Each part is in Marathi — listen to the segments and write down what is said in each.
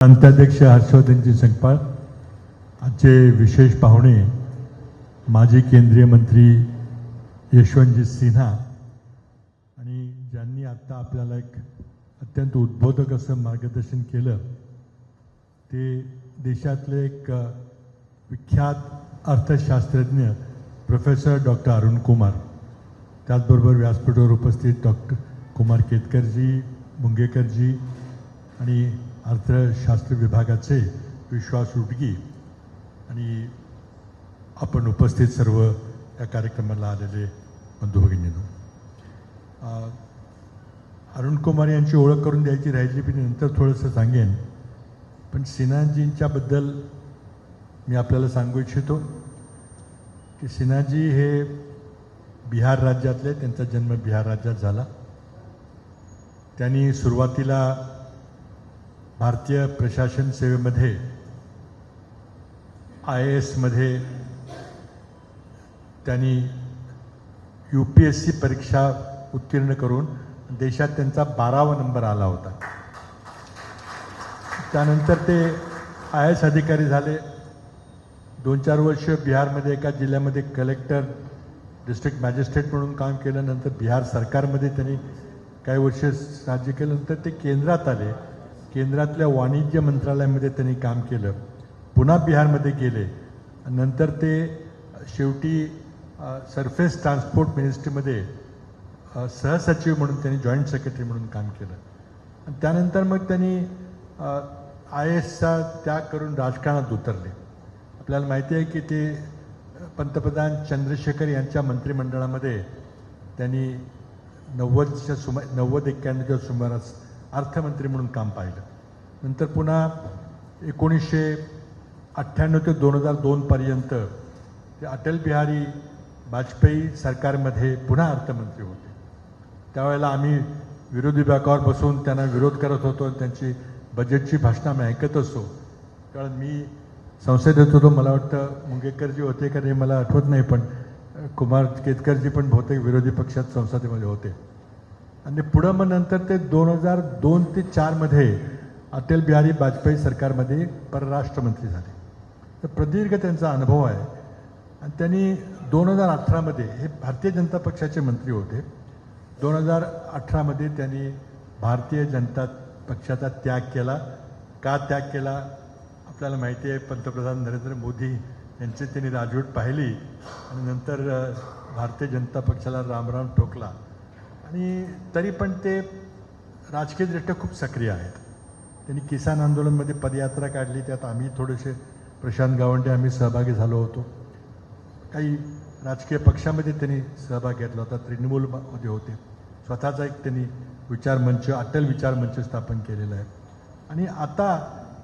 प्रांताध्यक्ष हर्षवर्धनजी संकपाळ, आजचे विशेष पाहुणे माजी केंद्रीय मंत्री यशवंतजी सिन्हा आणि ज्यांनी आता आपल्याला एक अत्यंत उद्बोधक असं मार्गदर्शन केलं ते देशातले एक विख्यात अर्थशास्त्रज्ञ प्रोफेसर डॉक्टर अरुण कुमार, त्याचबरोबर व्यासपीठावर उपस्थित डॉक्टर कुमार केतकरजी, मुंगेकरजी आणि अर्थशास्त्र विभागाचे विश्वास रुडगी आणि आपण उपस्थित सर्व या कार्यक्रमाला आलेले बंधू भगिनींनो, अरुण कुमार यांची ओळख करून द्यायची राहिली पण नंतर थोडंसं सांगेन. पण सिन्हाजींच्याबद्दल मी आपल्याला सांगू इच्छितो की सिन्हाजी हे बिहार राज्यातले, त्यांचा जन्म बिहार राज्यात झाला. त्यांनी सुरुवातीला भारतीय प्रशासन सेवेमध्ये IASमध्ये त्यांनी UPSC परीक्षा उत्तीर्ण करून देशात त्यांचा 12वा नंबर आला होता. त्यानंतर ते IAS अधिकारी झाले. 2-4 वर्ष बिहारमध्ये एका जिल्ह्यामध्ये कलेक्टर, डिस्ट्रिक्ट मॅजिस्ट्रेट म्हणून काम केलं. नंतर बिहार सरकारमध्ये त्यांनी काही वर्ष राज्य केलं. नंतर ते केंद्रात आले. केंद्रातल्या वाणिज्य मंत्रालयामध्ये त्यांनी काम केलं. पुन्हा बिहारमध्ये गेले. नंतर ते शेवटी सरफेस ट्रान्सपोर्ट मिनिस्ट्रीमध्ये सहसचिव म्हणून त्यांनी जॉईंट सेक्रेटरी म्हणून काम केलं. आणि त्यानंतर मग त्यांनी IASचा त्याग करून राजकारणात उतरले. आपल्याला माहिती आहे की ते पंतप्रधान चंद्रशेखर यांच्या मंत्रिमंडळामध्ये त्यांनी 90-91 सुमारास अर्थमंत्री म्हणून काम पाहिलं. नंतर पुन्हा 1998 ते 2002 पर्यंत ते अटल बिहारी वाजपेयी सरकारमध्ये पुन्हा अर्थमंत्री होते. त्यावेळेला आम्ही विरोधी विभागावर बसून त्यांना विरोध करत होतो आणि त्यांची बजेटची भाषणं आम्ही ऐकत असतो. कारण मी संसदेत होतो, मला वाटतं मुंगेकरजी होते का नाही मला आठवत नाही, पण कुमार केतकरजी पण बहुतेक विरोधी पक्षात संसदेमध्ये होते. आणि पुढं मग नंतर ते 2002 ते 2004 अटल बिहारी वाजपेयी सरकारमध्ये परराष्ट्रमंत्री झाले. तर प्रदीर्घ त्यांचा अनुभव आहे. आणि त्यांनी 2018 हे भारतीय जनता पक्षाचे मंत्री होते. 2018 त्यांनी भारतीय जनता पक्षाचा त्याग केला. का त्याग केला आपल्याला माहिती आहे. पंतप्रधान नरेंद्र मोदी यांची त्यांनी राजवट पाहिली आणि नंतर भारतीय जनता पक्षाला रामराम ठोकला. आणि तरी पण ते राजकीयदृष्ट्या खूप सक्रिय आहेत. त्यांनी किसान आंदोलनमध्ये पदयात्रा काढली. त्यात आम्ही थोडेसे प्रशांत गावंडे आम्ही सहभागी झालो होतो. काही राजकीय पक्षामध्ये त्यांनी सहभाग घेतला होता. तृणमूलमध्ये होते. स्वतःचा एक त्यांनी विचारमंच, अटल विचारमंच स्थापन केलेला आहे. आणि आता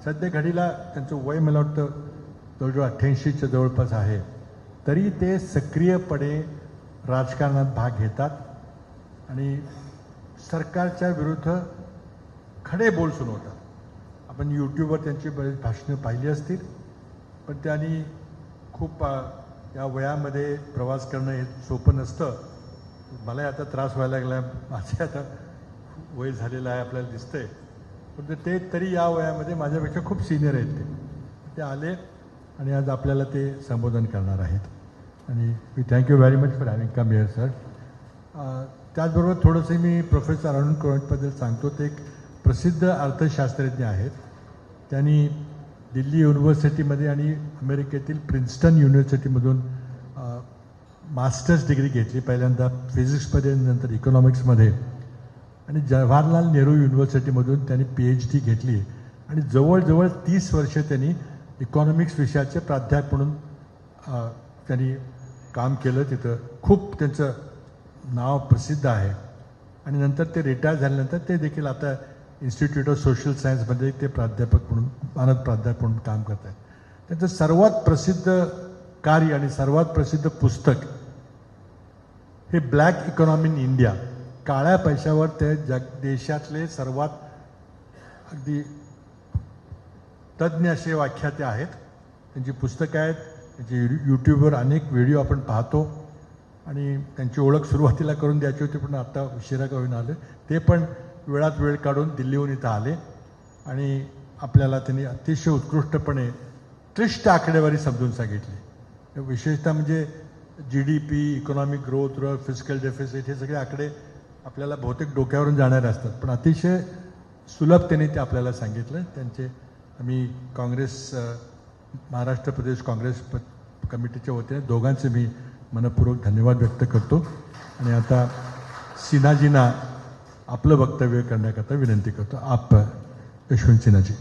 सध्या घडीला त्यांचं वय मला वाटतं जवळजवळ 88च्या जवळपास आहे. तरी ते सक्रियपणे राजकारणात भाग घेतात आणि सरकारच्या विरुद्ध खडे बोल सुनवतात. आपण यूट्यूबवर त्यांची बरीच भाषणं पाहिली असतील. पण त्यांनी खूप या वयामध्ये प्रवास करणं हे सोपं नसतं. मलाही आता त्रास व्हायला लागला. माझे आता वय झालेलं आहे आपल्याला दिसतंय. पण ते तरी या वयामध्ये माझ्यापेक्षा खूप सिनियर आहेत. ते आले आणि आज आपल्याला ते संबोधन करणार आहेत. आणि we thank you very much for having come here sir. त्याचबरोबर थोडंसं मी प्रोफेसर अरुण कुमारबद्दल सांगतो. ते एक प्रसिद्ध अर्थशास्त्रज्ञ आहेत. त्यांनी दिल्ली युनिव्हर्सिटीमध्ये आणि अमेरिकेतील प्रिन्स्टन युनिव्हर्सिटीमधून मास्टर्स डिग्री घेतली. पहिल्यांदा फिजिक्समध्ये, नंतर इकॉनॉमिक्समध्ये. आणि जवाहरलाल नेहरू युनिव्हर्सिटीमधून त्यांनी PhD घेतली. आणि जवळजवळ 30 वर्ष त्यांनी इकॉनॉमिक्स विषयाचे प्राध्यापक म्हणून त्यांनी काम केलं. तिथं खूप त्यांचं नाव प्रसिद्ध आहे. आणि नंतर ते रिटायर झाल्यानंतर ते देखील आता इन्स्टिट्यूट ऑफ सोशल सायन्समध्ये ते प्राध्यापक म्हणून, मानद प्राध्यापक म्हणून काम करत आहेत. त्यांचं सर्वात प्रसिद्ध कार्य आणि सर्वात प्रसिद्ध पुस्तक हे ब्लॅक इकॉनॉमी इन इंडिया, काळ्या पैशावर ते देशातले सर्वात अगदी तज्ज्ञ असे व्याख्याते आहेत. त्यांची पुस्तकं आहेत. त्यांची यूट्यूबवर अनेक व्हिडिओ आपण पाहतो. आणि त्यांची ओळख सुरुवातीला करून द्यायची होती, पण आता उशिरा का होईना आले. ते पण वेळात वेळ काढून दिल्लीहून इथं आले आणि आपल्याला त्यांनी अतिशय उत्कृष्टपणे क्लिष्ट आकडेवारी समजून सांगितली. विशेषतः म्हणजे GDP, economic growth, physical deficit हे सगळे आकडे आपल्याला बहुतेक डोक्यावरून जाणारे असतात, पण अतिशय सुलभतेने ते आपल्याला सांगितलं. त्यांचे आम्ही महाराष्ट्र प्रदेश काँग्रेस कमिटीच्या वतीने दोघांचे मी मनपूर्वक धन्यवाद व्यक्त करतो. आणि आता सिन्हाजींना आपलं वक्तव्य करण्याकरता विनंती करतो. आप यशवंत सिन्हाजी.